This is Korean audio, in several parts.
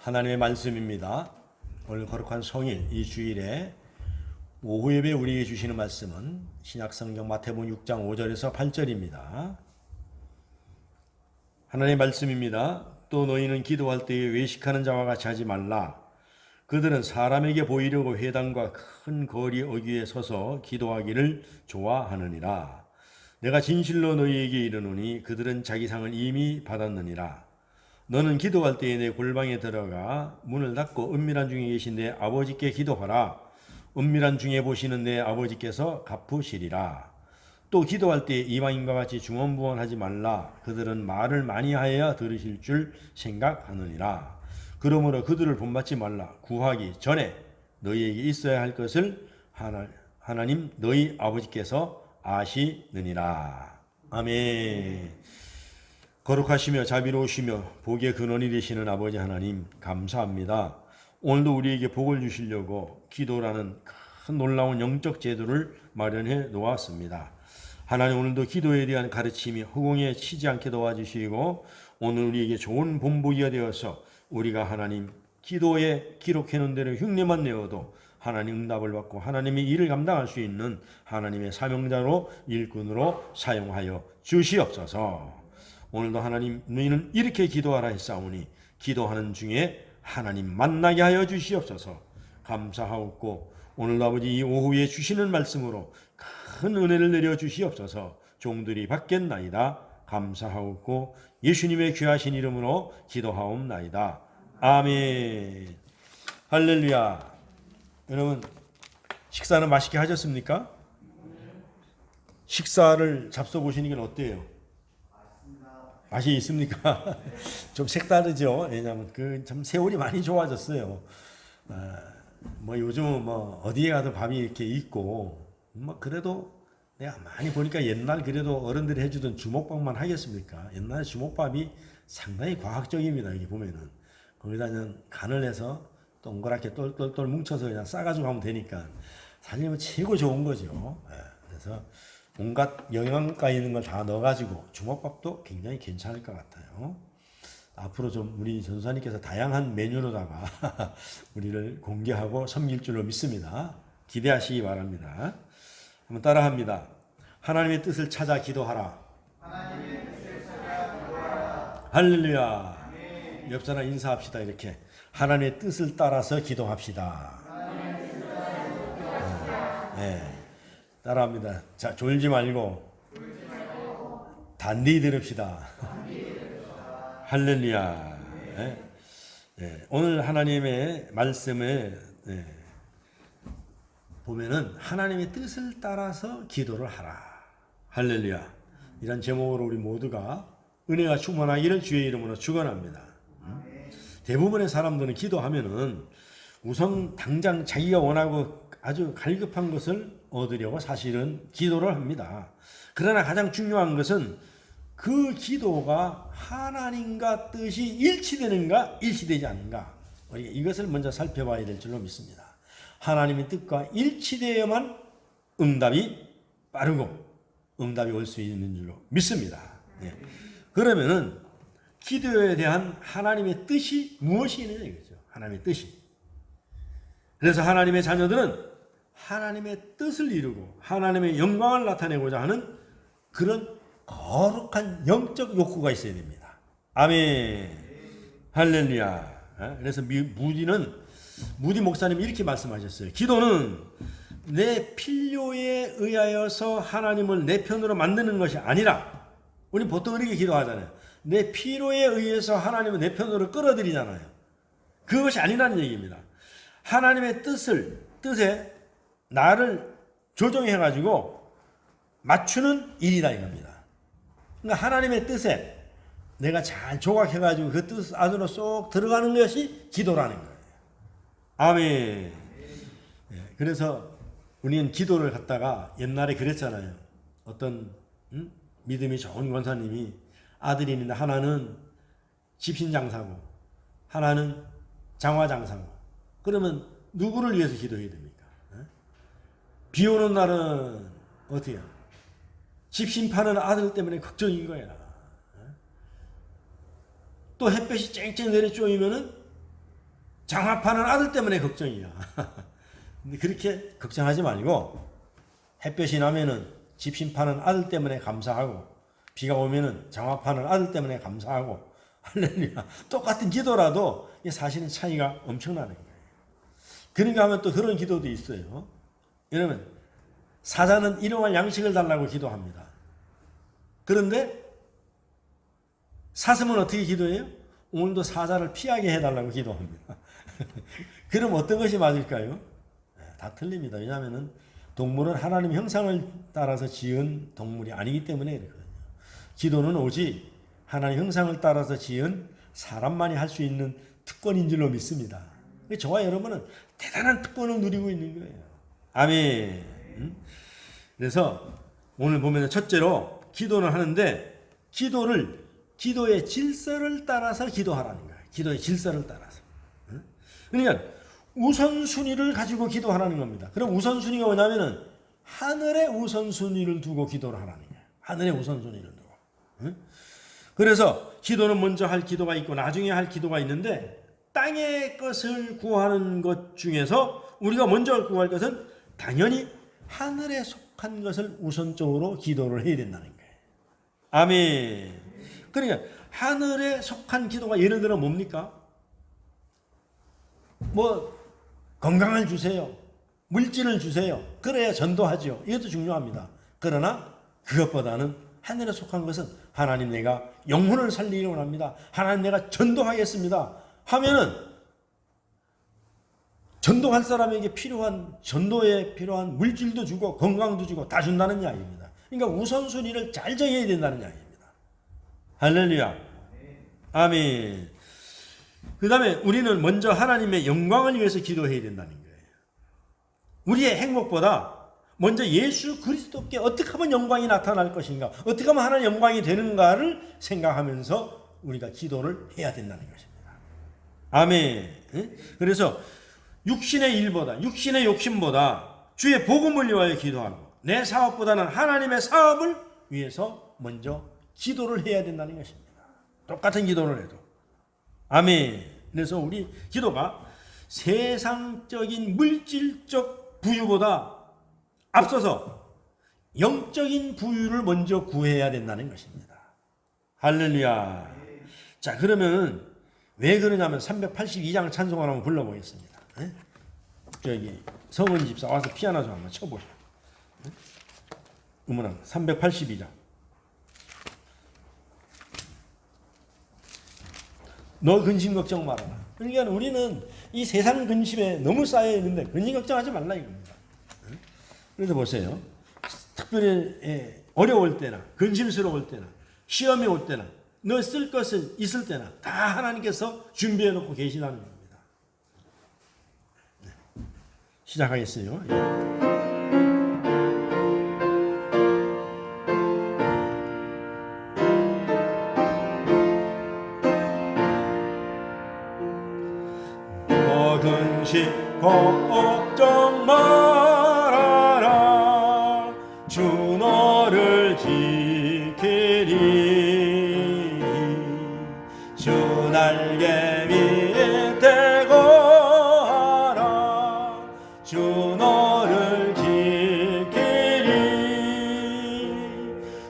하나님의 말씀입니다. 오늘 거룩한 성일 이 주일에 오후 예배 우리에게 주시는 말씀은 신약성경 마태복음 6장 5절에서 8절입니다. 하나님의 말씀입니다. 또 너희는 기도할 때에 외식하는 자와 같이 하지 말라. 그들은 사람에게 보이려고 회당과 큰 거리 어귀에 서서 기도하기를 좋아하느니라. 내가 진실로 너희에게 이르노니 그들은 자기 상을 이미 받았느니라. 너는 기도할 때에 내 골방에 들어가 문을 닫고 은밀한 중에 계신 내 아버지께 기도하라. 은밀한 중에 보시는 내 아버지께서 갚으시리라. 또 기도할 때에 이방인과 같이 중언부언하지 말라. 그들은 말을 많이 하여야 들으실 줄 생각하느니라. 그러므로 그들을 본받지 말라. 구하기 전에 너희에게 있어야 할 것을 하나님 너희 아버지께서 아시느니라. 아멘. 거룩하시며 자비로우시며 복의 근원이 되시는 아버지 하나님 감사합니다. 오늘도 우리에게 복을 주시려고 기도라는 큰 놀라운 영적 제도를 마련해 놓았습니다. 하나님 오늘도 기도에 대한 가르침이 허공에 치지 않게 도와주시고 오늘 우리에게 좋은 본보기가 되어서 우리가 하나님 기도에 기록해 놓은 대로 흉내만 내어도 하나님 응답을 받고 하나님의 일을 감당할 수 있는 하나님의 사명자로 일꾼으로 사용하여 주시옵소서. 오늘도 하나님 너희는 이렇게 기도하라 했사오니 기도하는 중에 하나님 만나게 하여 주시옵소서. 감사하옵고 오늘도 아버지 이 오후에 주시는 말씀으로 큰 은혜를 내려 주시옵소서. 종들이 받겠나이다. 감사하옵고 예수님의 귀하신 이름으로 기도하옵나이다. 아멘. 할렐루야. 여러분 식사는 맛있게 하셨습니까? 식사를 잡숴보시는 건 어때요? 맛이 있습니까? 좀 색다르죠. 왜냐하면 참 세월이 많이 좋아졌어요. 뭐 요즘은 뭐 어디에 가도 밥이 이렇게 있고 뭐 그래도 내가 많이 보니까 옛날 그래도 어른들이 해주던 주먹밥만 하겠습니까? 옛날에 주먹밥이 상당히 과학적입니다. 여기 보면은 거기다 그냥 간을 해서 동그랗게 똘똘똘 뭉쳐서 그냥 싸가지고 하면 되니까 사실 뭐 최고 좋은 거죠. 그래서 온갖 영양가 있는 걸 다 넣어가지고 주먹밥도 굉장히 괜찮을 것 같아요. 앞으로 좀 우리 전사님께서 다양한 메뉴로다가 우리를 공개하고 섬길 줄로 믿습니다. 기대하시기 바랍니다. 한번 따라합니다. 하나님의 뜻을 찾아 기도하라. 하나님의 뜻을 찾아 기도하라. 할렐루야. 네. 옆 사람 인사합시다. 이렇게 하나님의 뜻을 따라서 기도합시다. 하나님의 뜻을 따라서 기도합시다. 네. 따라합니다. 자, 졸지 말고 단디 들읍시다. 할렐루야. 네. 네. 오늘 하나님의 말씀에 보면은 하나님의 뜻을 따라서 기도를 하라. 할렐루야. 이런 제목으로 우리 모두가 은혜가 충만하기를 주의 이름으로 축원합니다. 대부분의 사람들은 기도하면은 우선 당장 자기가 원하고 아주 갈급한 것을 얻으려고 사실은 기도를 합니다. 그러나 가장 중요한 것은 그 기도가 하나님과 뜻이 일치되는가 일치되지 않는가 이것을 먼저 살펴봐야 될 줄로 믿습니다. 하나님의 뜻과 일치되어야만 응답이 빠르고 응답이 올 수 있는 줄로 믿습니다. 예. 그러면은 기도에 대한 하나님의 뜻이 무엇이 있느냐 이거죠. 하나님의 뜻이. 그래서 하나님의 자녀들은 하나님의 뜻을 이루고 하나님의 영광을 나타내고자 하는 그런 거룩한 영적 욕구가 있어야 됩니다. 아멘. 할렐루야. 그래서 무디 목사님이 이렇게 말씀하셨어요. 기도는 내 필요에 의하여서 하나님을 내 편으로 만드는 것이 아니라 우리 보통 이렇게 기도하잖아요. 내 필요에 의해서 하나님을 내 편으로 끌어들이잖아요. 그것이 아니라는 얘기입니다. 하나님의 뜻에 나를 조정해가지고 맞추는 일이다 이겁니다. 그러니까 하나님의 뜻에 내가 잘 조각해가지고 그 뜻 안으로 쏙 들어가는 것이 기도라는 거예요. 아멘. 그래서 우리는 기도를 갖다가 옛날에 그랬잖아요. 어떤 믿음이 좋은 권사님이 아들이 있는데 하나는 집신장사고 하나는 장화장사고 그러면 누구를 위해서 기도해야 됩니까? 비 오는 날은 어떻게 해요? 집신 파는 아들 때문에 걱정인 거야. 또 햇볕이 쨍쨍 내려 쪼이면은 장화파는 아들 때문에 걱정이야. 근데 그렇게 걱정하지 말고 햇볕이 나면은 집신파는 아들 때문에 감사하고 비가 오면은 장화파는 아들 때문에 감사하고 할렐루야. 똑같은 기도라도 사실은 차이가 엄청나는 거예요. 그런가 하면 또 그런 기도도 있어요. 여러분, 사자는 일용할 양식을 달라고 기도합니다. 그런데 사슴은 어떻게 기도해요? 오늘도 사자를 피하게 해달라고 기도합니다. 그럼 어떤 것이 맞을까요? 다 틀립니다. 왜냐하면 동물은 하나님 형상을 따라서 지은 동물이 아니기 때문에 그렇거든요. 기도는 오직 하나님 형상을 따라서 지은 사람만이 할 수 있는 특권인 줄로 믿습니다. 저와 여러분은 대단한 특권을 누리고 있는 거예요. 아멘. 그래서 오늘 보면 첫째로 기도를 하는데 기도의 질서를 따라서 기도하라는 거예요. 기도의 질서를 따라서. 그러니까 우선순위를 가지고 기도하라는 겁니다. 그럼 우선순위가 뭐냐면은 하늘의 우선순위를 두고 기도를 하라는 거예요. 하늘의 우선순위를 두고. 그래서 기도는 먼저 할 기도가 있고 나중에 할 기도가 있는데 땅의 것을 구하는 것 중에서 우리가 먼저 구할 것은 당연히 하늘에 속한 것을 우선적으로 기도를 해야 된다는 거예요. 아멘. 그러니까 하늘에 속한 기도가 예를 들어 뭡니까? 건강을 주세요. 물질을 주세요. 그래야 전도하죠. 이것도 중요합니다. 그러나 그것보다는 하늘에 속한 것은 하나님 내가 영혼을 살리기 원합니다. 하나님 내가 전도하겠습니다. 하면은 전도할 사람에게 전도에 필요한 물질도 주고 건강도 주고 다 준다는 이야기입니다. 그러니까 우선순위를 잘 정해야 된다는 이야기입니다. 할렐루야. 아멘. 그 다음에 우리는 먼저 하나님의 영광을 위해서 기도해야 된다는 거예요. 우리의 행복보다 먼저 예수 그리스도께 어떻게 하면 영광이 나타날 것인가, 어떻게 하면 하나님의 영광이 되는가를 생각하면서 우리가 기도를 해야 된다는 것입니다. 아멘. 그래서 육신의 일보다, 육신의 욕심보다 주의 복음을 위하여 기도하고 내 사업보다는 하나님의 사업을 위해서 먼저 기도를 해야 된다는 것입니다. 똑같은 기도를 해도. 아멘. 그래서 우리 기도가 세상적인 물질적 부유보다 앞서서 영적인 부유를 먼저 구해야 된다는 것입니다. 할렐루야. 자, 그러면 왜 그러냐면 382장 찬송을 한번 불러보겠습니다. 저기 성은 집사 와서 피아노 좀 한번 쳐보셔. 음원한 382장. 너 근심 걱정 말아라. 그러니까 우리는 이 세상 근심에 너무 쌓여 있는데 근심 걱정하지 말라 이겁니다. 그래서 보세요. 특별히 어려울 때나 근심스러울 때나 시험이 올 때나 너 쓸 것을 있을 때나 다 하나님께서 준비해 놓고 계시다는 겁니다. 시작하겠어요. 근심 걱정 말아라. 주 너를 지키리. 주 날개 밑에 거하라. 주 너를 지키리.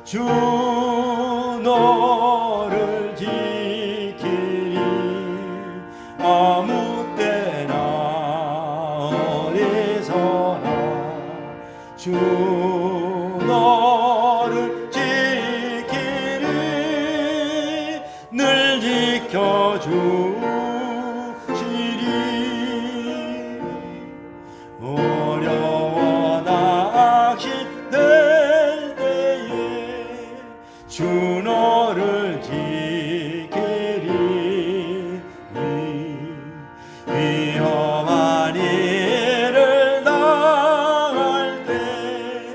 주 너를 지키리. 아무 주 너를 지키리. 늘 지켜주시리. 어려워 낚시될 때에 주 너를 지키리. 위험한 일을 당할 때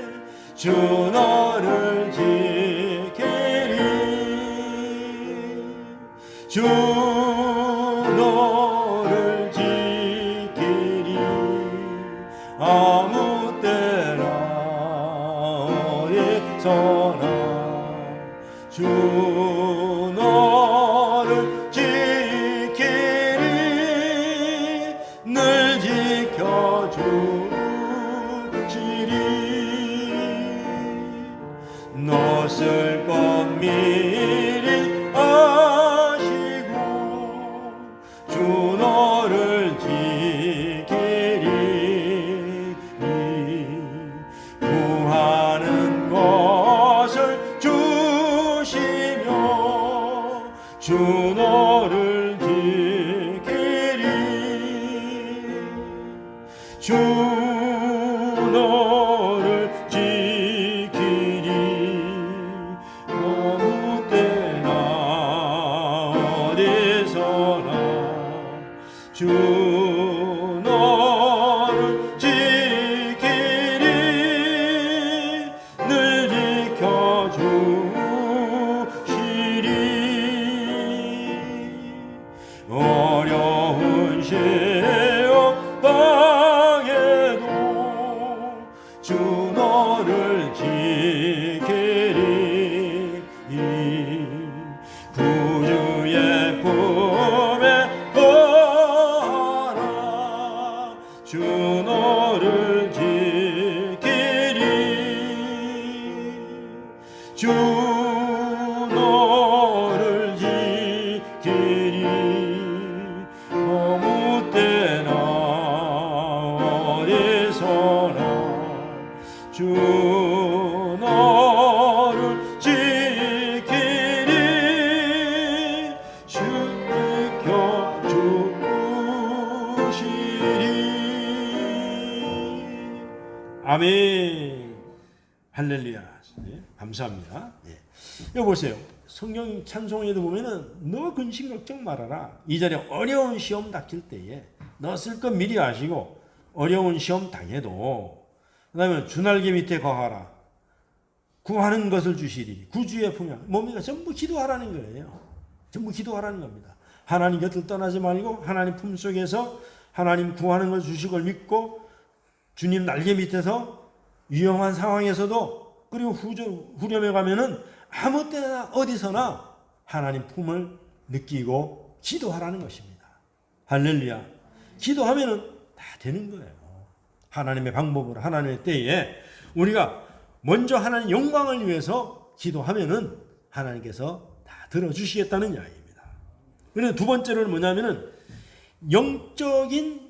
주 너를 지키리 구하는 것을 주시며 주 너를 지키리 주 너를 지키리 아무 때나 어디서나 주 너를 지키리 늘 지켜주시리 어려운 시험 당해도 주 너를 지키리 구주의 품에 거하라 주 너를 지키리 주 너를 지키리 아무 때나 어디서나 주 너를 지키리 주 지켜주시리 아멘 할렐루야 네, 감사합니다 네. 여기 보세요 성경 찬송에도 보면은 너 근심 걱정 말아라 이 자리에 어려운 시험 닥칠 때에 너 쓸 것 미리 아시고 어려운 시험 당해도 그 다음에 주날개 밑에 거하라 구하는 것을 주시리 구주의 풍요 뭡니까 전부 기도하라는 거예요 전부 기도하라는 겁니다 하나님 곁을 떠나지 말고 하나님 품속에서 하나님 구하는 걸 주실 걸 믿고 주님 날개 밑에서 위험한 상황에서도 그리고 후렴에 가면은 아무 때나 어디서나 하나님 품을 느끼고 기도하라는 것입니다. 할렐루야. 기도하면은 다 되는 거예요. 하나님의 방법으로 하나님의 때에 우리가 먼저 하나님 영광을 위해서 기도하면은 하나님께서 다 들어주시겠다는 이야기입니다. 그래서 두 번째로는 뭐냐면은 영적인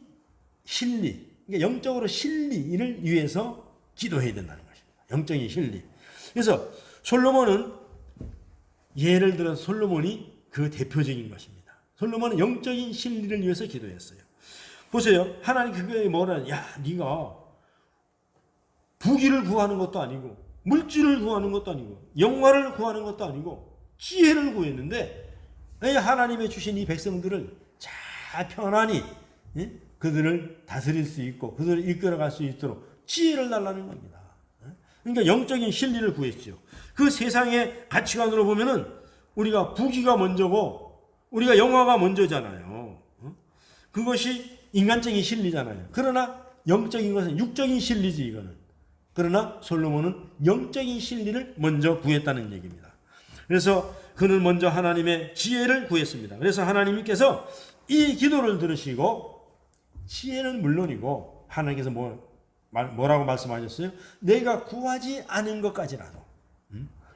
신리, 그러니까 영적으로 신리를 위해서 기도해야 된다는 것입니다. 영적인 신리. 그래서 솔로몬은 예를 들어 솔로몬이 그 대표적인 것입니다. 솔로몬은 영적인 신리를 위해서 기도했어요. 보세요. 하나님 그거에 뭐라 야 네가 부귀를 구하는 것도 아니고 물질을 구하는 것도 아니고 영화를 구하는 것도 아니고 지혜를 구했는데 하나님의 주신 이 백성들을 잘 편안히 그들을 다스릴 수 있고 그들을 이끌어갈 수 있도록 지혜를 달라는 겁니다. 그러니까 영적인 신리를 구했죠. 그 세상의 가치관으로 보면은 우리가 부귀가 먼저고 우리가 영화가 먼저잖아요. 그것이 인간적인 신리잖아요. 그러나 영적인 것은 육적인 신리지 이거는. 그러나 솔로몬은 영적인 신리를 먼저 구했다는 얘기입니다. 그래서 그는 먼저 하나님의 지혜를 구했습니다. 그래서 하나님께서 이 기도를 들으시고 지혜는 물론이고 하나님께서 뭐라고 말씀하셨어요? 내가 구하지 않은 것까지라도.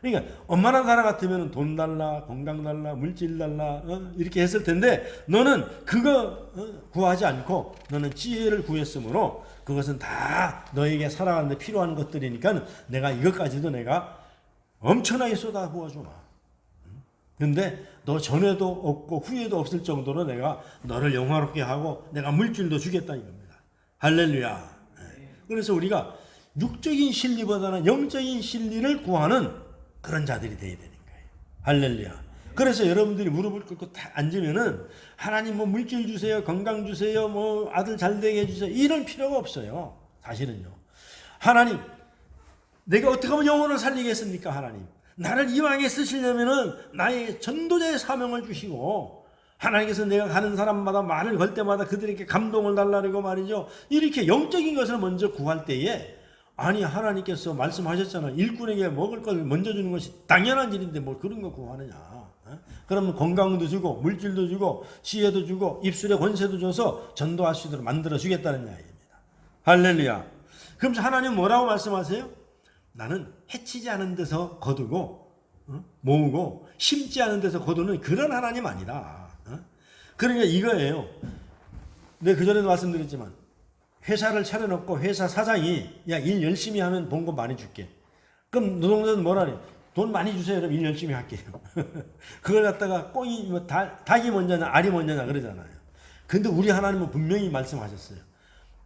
그러니까 엄마나 나라 같으면 돈 달라, 건강 달라, 물질 달라 이렇게 했을 텐데 너는 그거 구하지 않고 너는 지혜를 구했으므로 그것은 다 너에게 살아가는데 필요한 것들이니까 내가 이것까지도 내가 엄청나게 쏟아 부어주마. 근데 너 전에도 없고 후에도 없을 정도로 내가 너를 영화롭게 하고 내가 물질도 주겠다 이겁니다. 할렐루야. 그래서 우리가 육적인 신리보다는 영적인 신리를 구하는 그런 자들이 되어야 되는 거예요. 할렐루야. 그래서 여러분들이 무릎을 꿇고 딱 앉으면은 하나님 뭐 물질 주세요, 건강 주세요, 뭐 아들 잘 되게 해주세요 이런 필요가 없어요. 사실은요. 하나님, 내가 어떻게 하면 영혼을 살리겠습니까, 하나님? 나를 이왕에 쓰시려면은 나의 전도자의 사명을 주시고 하나님께서 내가 가는 사람마다 말을 걸 때마다 그들에게 감동을 달라고 말이죠. 이렇게 영적인 것을 먼저 구할 때에 아니 하나님께서 말씀하셨잖아. 일꾼에게 먹을 걸 먼저 주는 것이 당연한 일인데 뭐 그런 거 구하느냐. 그러면 건강도 주고 물질도 주고 지혜도 주고 입술의 권세도 줘서 전도할 수 있도록 만들어 주겠다는 이야기입니다. 할렐루야. 그럼 하나님 뭐라고 말씀하세요? 나는 해치지 않은 데서 거두고 모으고 심지 않은 데서 거두는 그런 하나님 아니다. 그러니까 이거예요. 내가 그전에도 말씀드렸지만 회사를 차려놓고 회사 사장이 야, 일 열심히 하면 봉급 많이 줄게. 그럼 노동자는 뭐라니? 돈 많이 주세요. 그럼 일 열심히 할게요. 그걸 갖다가 꽁이 뭐 닭이 먼저냐 알이 먼저냐 그러잖아요. 근데 우리 하나님은 분명히 말씀하셨어요.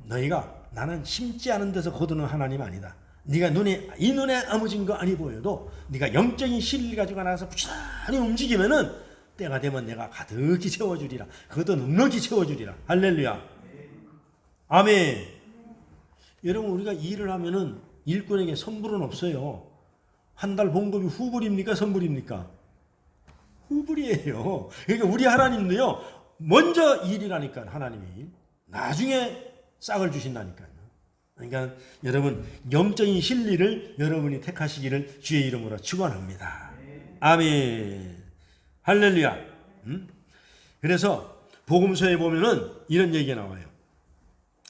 너희가 나는 심지 않은 데서 거두는 하나님 아니다. 네가 이 눈에 아무진 거 아니 보여도 네가 영적인 실리를 가지고 나가서 부지런히 움직이면은 때가 되면 내가 가득히 채워주리라. 그것도 넉넉히 채워주리라. 할렐루야. 아멘. 여러분 우리가 일을 하면은 일꾼에게 선불은 없어요. 한 달 봉급이 후불입니까? 선불입니까? 후불이에요. 그러니까 우리 하나님도요. 먼저 일이라니까 하나님이 나중에 싹을 주신다니까요. 그러니까 여러분 영적인 진리를 여러분이 택하시기를 주의 이름으로 축원합니다. 아멘. 할렐루야. 그래서 복음서에 보면은 이런 얘기가 나와요.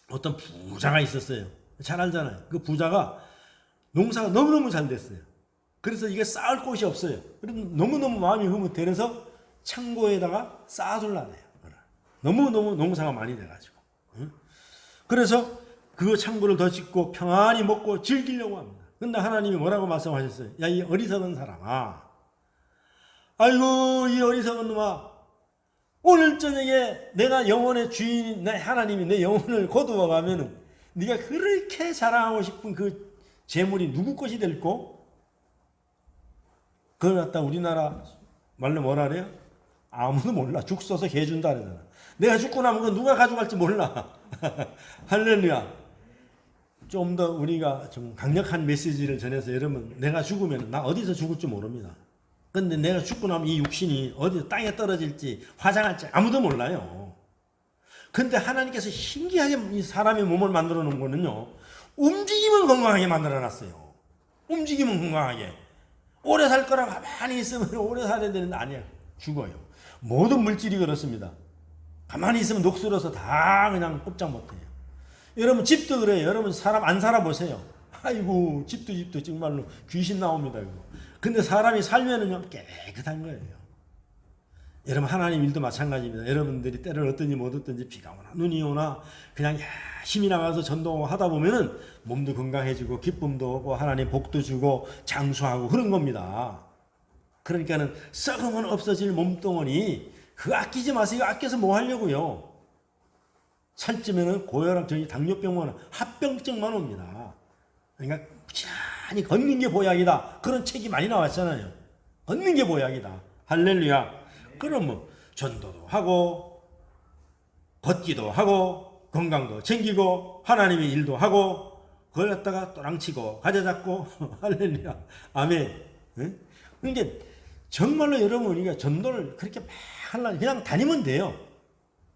어떤 부자가 있었어요. 잘 알잖아요. 그 부자가 농사가 너무너무 잘 됐어요. 그래서 이게 쌓을 곳이 없어요. 그래서 너무너무 마음이 흐뭇해. 그래서 창고에다가 쌓아둘라네요. 너무너무 농사가 많이 돼가지고. 그래서 그 창고를 더 짓고 평안히 먹고 즐기려고 합니다. 근데 하나님이 뭐라고 말씀하셨어요? 야, 이 어리석은 사람아. 아이고, 이 어리석은 놈아. 오늘 저녁에 내가 영혼의 주인인 내 하나님이 내 영혼을 거두어 가면은 네가 그렇게 자랑하고 싶은 그 재물이 누구 것이 될꼬? 그걸 갖다 우리나라 말로 뭐라 그래요? 아무도 몰라. 죽 써서 개 준다 그러잖아. 내가 죽고 나면 그건 누가 가져갈지 몰라. 할렐루야. 좀 더 우리가 좀 강력한 메시지를 전해서 여러분 내가 죽으면 나 어디서 죽을지 모릅니다. 근데 내가 죽고 나면 이 육신이 어디 땅에 떨어질지 화장할지 아무도 몰라요. 근데 하나님께서 신기하게 이 사람의 몸을 만들어 놓은 거는요. 움직이면 건강하게 만들어 놨어요. 움직이면 건강하게. 오래 살 거라고 가만히 있으면 오래 살아야 되는데 아니야. 죽어요. 모든 물질이 그렇습니다. 가만히 있으면 녹슬어서 다 그냥 꼼짝 못해요. 여러분 집도 그래요. 여러분 사람 안 살아보세요. 아이고 집도 정말로 귀신 나옵니다. 이거. 근데 사람이 살면은요 깨끗한 거예요. 여러분 하나님 일도 마찬가지입니다. 여러분들이 때를 얻든지 못 얻든지 비가 오나 눈이 오나 그냥 힘이 나가서 전도하다 보면은 몸도 건강해지고 기쁨도 오고 하나님 복도 주고 장수하고 그런 겁니다. 그러니까는 썩으면 없어질 몸뚱어리 그거 아끼지 마세요. 아껴서 뭐 하려고요. 살찌면은 고혈압, 당뇨병만 합병증만 옵니다. 그러니까 부지런히 걷는 게 보약이다. 그런 책이 많이 나왔잖아요. 걷는 게 보약이다. 할렐루야. 그럼 뭐 전도도 하고 걷기도 하고 건강도 챙기고 하나님의 일도 하고 그걸 갖다가 또랑치고 가져잡고 할렐루야. 아멘. 그러니까 정말로 여러분 우리가 전도를 그렇게 막 하려면 그냥 다니면 돼요.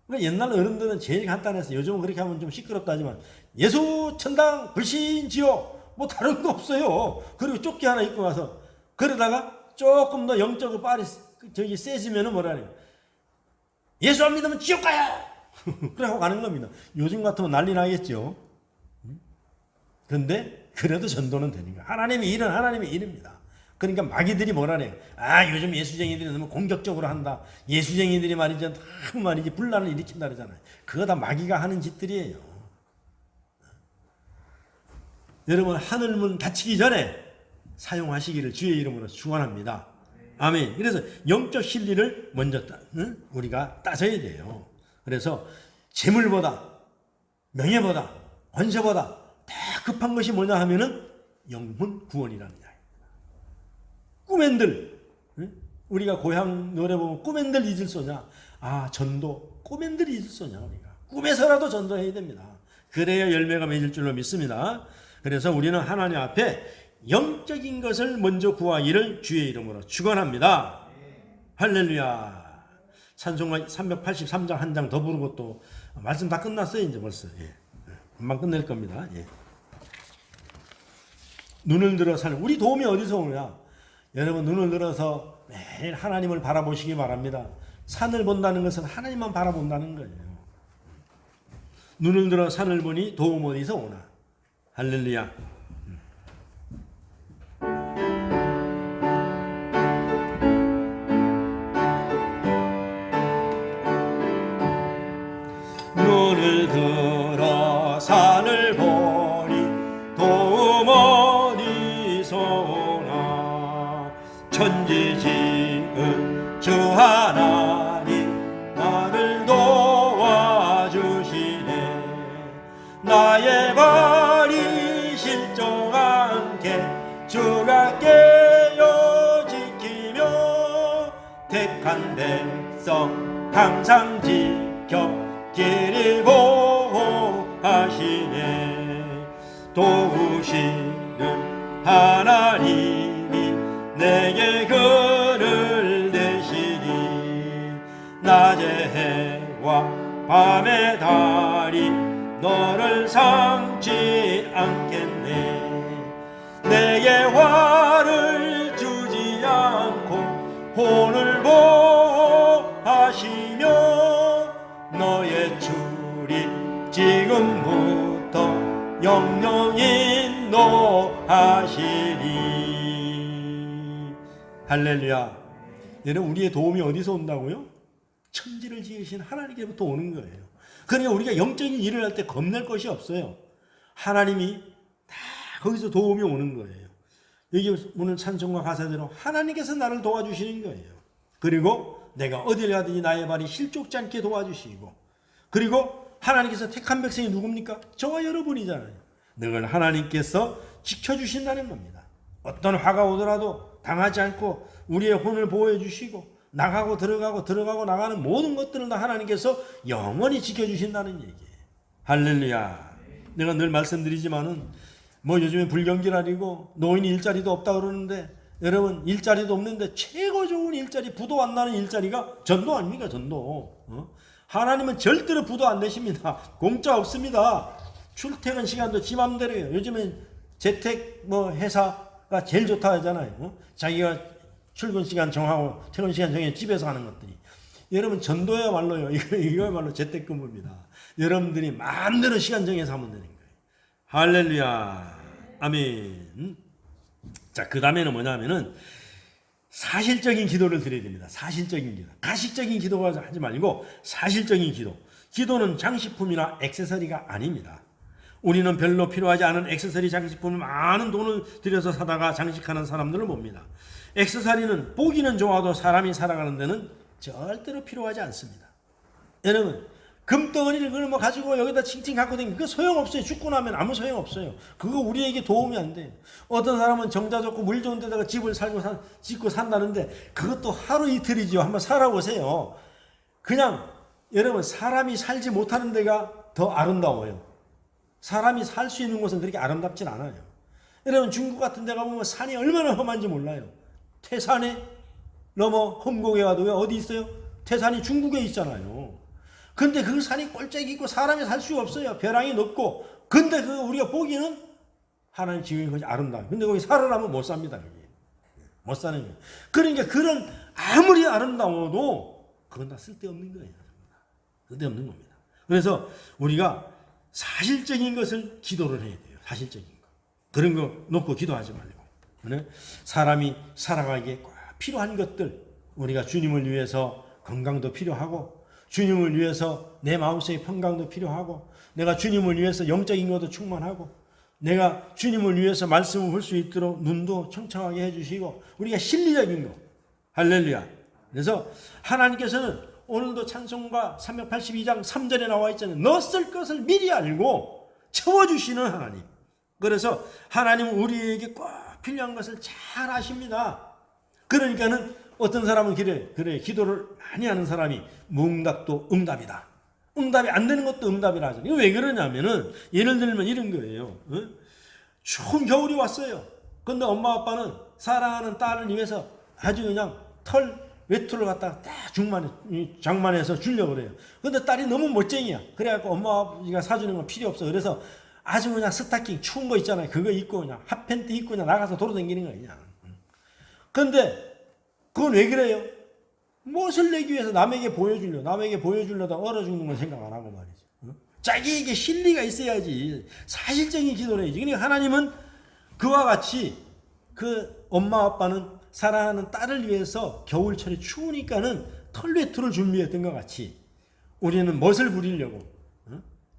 그러니까 옛날 어른들은 제일 간단해서 요즘은 그렇게 하면 좀 시끄럽다 하지만 예수 천당 불신 지옥 뭐 다른 거 없어요. 그리고 조끼 하나 입고 와서 그러다가 조금 더 영적으로 빨리 세지면은 뭐라래요. 예수 안 믿으면 지옥 가요. 그래 하고 가는 겁니다. 요즘 같으면 난리 나겠죠. 그런데 그래도 전도는 되니까 하나님의 일은 하나님의 일입니다. 그러니까 마귀들이 뭐라래요. 아 요즘 예수쟁이들이 너무 공격적으로 한다. 예수쟁이들이 말이죠. 다 말이지 분란을 일으킨다 그러잖아요. 그거 다 마귀가 하는 짓들이에요. 여러분 하늘문 닫히기 전에 사용하시기를 주의 이름으로 축원합니다. 아멘. 그래서 영적 진리를 먼저 우리가 따져야 돼요. 그래서 재물보다 명예보다 권세보다 더 급한 것이 뭐냐 하면은 영혼 구원이라는 이야기. 꿈엔들 우리가 고향 노래 보면 꿈엔들 잊을 소냐. 아 전도 꿈엔들 잊을 소냐. 우리가 꿈에서라도 전도해야 됩니다. 그래야 열매가 맺을 줄로 믿습니다. 그래서 우리는 하나님 앞에 영적인 것을 먼저 구하기를 주의 이름으로 축원합니다. 할렐루야. 찬송가 383장 한 장 더 부르고 또 말씀 다 끝났어요. 이제 벌써. 예. 금방 끝낼 겁니다. 예. 눈을 들어 사는 우리 도움이 어디서 오냐? 여러분 눈을 들어서 매일 하나님을 바라보시기 바랍니다. 산을 본다는 것은 하나님만 바라본다는 거예요. 눈을 들어 산을 보니 도움 어디서 오나? 할렐루야. 눈을 들어 산을 보니 도움 어디서 오나. 천지 지은 주 하나님 나를 도와주시네. 나의 발이 실종 않게 주가 깨어 지키며 택한 백성 항상 지켜 길을 보호하시네. 도우시는 하나님이 내게 그를 대시니. 낮의 해와 밤의 달이 너를 상지 않겠네. 내게 화를 주지 않고 혼을 보호하시며 너의 출입 지금부터 영영 인도하시리. 할렐루야. 얘는 우리의 도움이 어디서 온다고요? 천지를 지으신 하나님께부터 오는 거예요. 그러니까 우리가 영적인 일을 할 때 겁낼 것이 없어요. 하나님이 다 거기서 도움이 오는 거예요. 여기 오늘 찬송과 가사대로 하나님께서 나를 도와주시는 거예요. 그리고 내가 어딜 가든지 나의 발이 실족지 않게 도와주시고, 그리고 하나님께서 택한 백성이 누굽니까? 저와 여러분이잖아요. 늘 하나님께서 지켜주신다는 겁니다. 어떤 화가 오더라도 당하지 않고 우리의 혼을 보호해 주시고, 나가고 들어가고 나가는 모든 것들을 다 하나님께서 영원히 지켜주신다는 얘기예요. 할렐루야. 내가 늘 말씀드리지만은 뭐 요즘에 불경기라리고 노인이 일자리도 없다 그러는데, 여러분 일자리도 없는데 최고 좋은 일자리, 부도 안 나는 일자리가 전도 아닙니까? 전도. 하나님은 절대로 부도 안 내십니다. 공짜 없습니다. 출퇴근 시간도 지 맘대로예요. 요즘엔 재택 뭐 회사가 제일 좋다 하잖아요. 자기가 출근 시간 정하고 퇴근 시간 정해 집에서 하는 것들이. 여러분 전도야말로요. 이거야말로 재택근무입니다. 여러분들이 마음대로 시간 정해서 하면 되는 거예요. 할렐루야. 아멘. 자, 그 다음에는 뭐냐면은 사실적인 기도를 드려야 됩니다. 사실적인 기도. 가식적인 기도가 하지 말고 사실적인 기도. 기도는 장식품이나 액세서리가 아닙니다. 우리는 별로 필요하지 않은 액세서리 장식품을 많은 돈을 들여서 사다가 장식하는 사람들을 봅니다. 액세서리는 보기는 좋아도 사람이 살아가는 데는 절대로 필요하지 않습니다. 여러분, 금덩어리를 그걸 뭐 가지고 여기다 칭칭 갖고 다니면 그거 소용없어요. 죽고 나면 아무 소용없어요. 그거 우리에게 도움이 안 돼요. 어떤 사람은 정자 좋고 물 좋은 데다가 집을 짓고 산다는데 그것도 하루 이틀이죠. 한번 살아보세요. 그냥 여러분, 사람이 살지 못하는 데가 더 아름다워요. 사람이 살 수 있는 곳은 그렇게 아름답진 않아요. 여러분, 중국 같은 데 가보면 산이 얼마나 험한지 몰라요. 태산에 넘어 험곡에 가도 어디 있어요? 태산이 중국에 있잖아요. 근데 그 산이 꼴짝이 있고 사람이 살 수가 없어요. 벼랑이 높고. 근데 그거 우리가 보기는 하나님 지은 것이 아름다워요. 근데 거기 살으라면 못 삽니다. 거기. 못 사는 거예요. 그러니까 그런 아무리 아름다워도 그건 다 쓸데없는 거예요. 쓸데없는 겁니다. 그래서 우리가 사실적인 것을 기도를 해야 돼요. 사실적인 거. 그런 거 놓고 기도하지 말고. 사람이 살아가기에 꼭 필요한 것들, 우리가 주님을 위해서 건강도 필요하고, 주님을 위해서 내 마음속의 평강도 필요하고, 내가 주님을 위해서 영적인 것도 충만하고, 내가 주님을 위해서 말씀을 볼 수 있도록 눈도 청청하게 해주시고, 우리가 실리적인 거. 할렐루야. 그래서 하나님께서는 오늘도 찬송가 382장 3절에 나와 있잖아요. 너 쓸 것을 미리 알고 채워주시는 하나님. 그래서 하나님은 우리에게 꼭 필요한 것을 잘 아십니다. 그러니까는 어떤 사람은 그래 기도를 많이 하는 사람이 무응답도 응답이다. 응답이 안 되는 것도 응답이라 하잖아요. 이거 왜 그러냐면은 예를 들면 이런 거예요. 추운 겨울이 왔어요. 근데 엄마 아빠는 사랑하는 딸을 위해서 아주 그냥 외투를 갖다가 딱 장만해서 주려고 그래요. 근데 딸이 너무 멋쟁이야. 그래갖고 엄마 아버지가 사주는 건 필요 없어. 그래서 아주 그냥 스타킹 추운 거 있잖아요. 그거 입고 그냥 핫팬티 입고 그냥 나가서 돌아다니는 거야 그냥. 근데 그건 왜 그래요? 무엇을 내기 위해서 남에게 보여주려다 얼어 죽는 건 생각 안 하고 말이죠. 자기에게 실리가 있어야지. 사실적인 기도를 해야지. 그러니까 하나님은 그와 같이 그 엄마 아빠는 사랑하는 딸을 위해서 겨울철에 추우니까는 털외투를 준비했던 것 같이 우리는 멋을 부리려고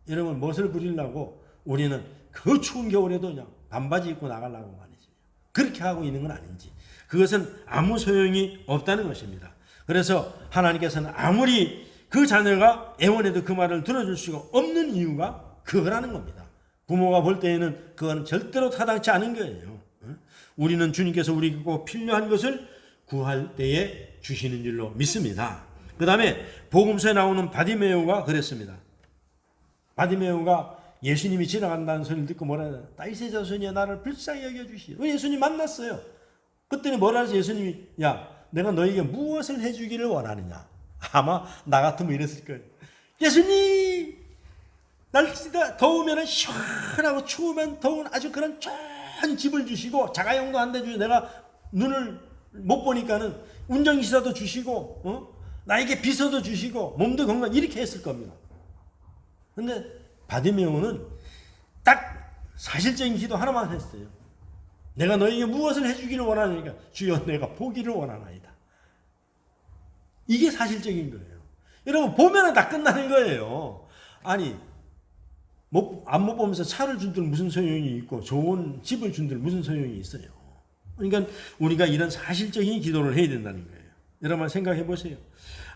여러분 무엇을 부리려고 우리는 그 추운 겨울에도 그냥 반바지 입고 나가려고 말이지. 그렇게 하고 있는 건 아닌지. 그것은 아무 소용이 없다는 것입니다. 그래서 하나님께서는 아무리 그 자녀가 애원해도 그 말을 들어줄 수가 없는 이유가 그거라는 겁니다. 부모가 볼 때에는 그건 절대로 타당치 않은 거예요. 우리는 주님께서 우리에게 꼭 필요한 것을 구할 때에 주시는 줄로 믿습니다. 그 다음에 복음서에 나오는 바디메오가 그랬습니다. 바디메오가 예수님이 지나간다는 소리를 듣고 뭐라 해요? 다윗의 자손이여 나를 불쌍히 여겨주시오. 예수님 만났어요. 그때는 뭐라 해서 예수님이 야 내가 너에게 무엇을 해주기를 원하느냐. 아마 나 같으면 이랬을 거예요. 예수님 날씨가 더우면 시원하고 추우면 더운 아주 그런 좋은 집을 주시고 자가용도 한 대 주시고 내가 눈을 못 보니까는 운전기사도 주시고 나에게 비서도 주시고 몸도 건강 이렇게 했을 겁니다. 근데 바디메오는 딱 사실적인 기도 하나만 했어요. 내가 너에게 무엇을 해주기를 원하니까 주여 내가 보기를 원하나이다. 이게 사실적인 거예요. 여러분 보면 다 끝나는 거예요. 아니 안 못 보면서 차를 준들 무슨 소용이 있고 좋은 집을 준들 무슨 소용이 있어요. 그러니까 우리가 이런 사실적인 기도를 해야 된다는 거예요. 여러분 생각해 보세요.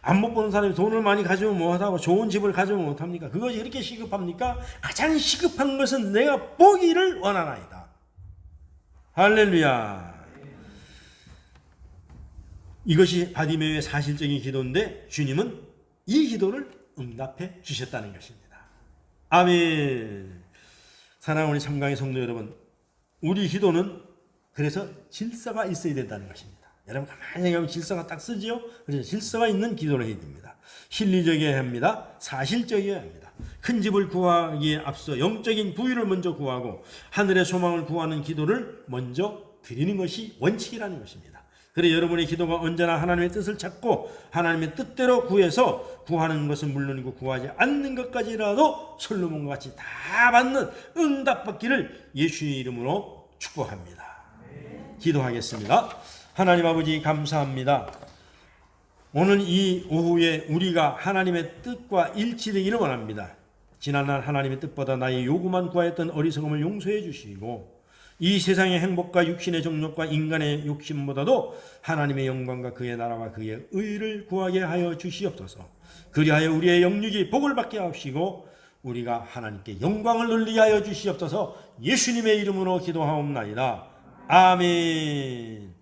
안 못 보는 사람이 돈을 많이 가지면 뭐하다고 좋은 집을 가지면 못합니까? 그것이 그렇게 시급합니까? 가장 시급한 것은 내가 보기를 원하나이다. 할렐루야. 이것이 바디메오의 사실적인 기도인데 주님은 이 기도를 응답해 주셨다는 것입니다. 아멘. 사랑하는 우리 참강의 성도 여러분, 우리 기도는 그래서 질서가 있어야 된다는 것입니다. 여러분 가만히 생각하면 질서가 딱 쓰지요? 그래서 질서가 있는 기도를 해야 됩니다. 실리적이어야 합니다. 사실적이어야 합니다. 큰 집을 구하기에 앞서 영적인 부유를 먼저 구하고 하늘의 소망을 구하는 기도를 먼저 드리는 것이 원칙이라는 것입니다. 그래 여러분의 기도가 언제나 하나님의 뜻을 찾고 하나님의 뜻대로 구해서 구하는 것은 물론이고 구하지 않는 것까지라도 솔로몬과 같이 다 받는 응답받기를 예수의 이름으로 축복합니다. 기도하겠습니다. 하나님 아버지 감사합니다. 오늘 이 오후에 우리가 하나님의 뜻과 일치되기를 원합니다. 지난날 하나님의 뜻보다 나의 요구만 구하였던 어리석음을 용서해 주시고 이 세상의 행복과 육신의 정욕과 인간의 욕심보다도 하나님의 영광과 그의 나라와 그의 의를 구하게 하여 주시옵소서. 그리하여 우리의 영육이 복을 받게 하옵시고 우리가 하나님께 영광을 돌리게 하여 주시옵소서. 예수님의 이름으로 기도하옵나이다. 아멘.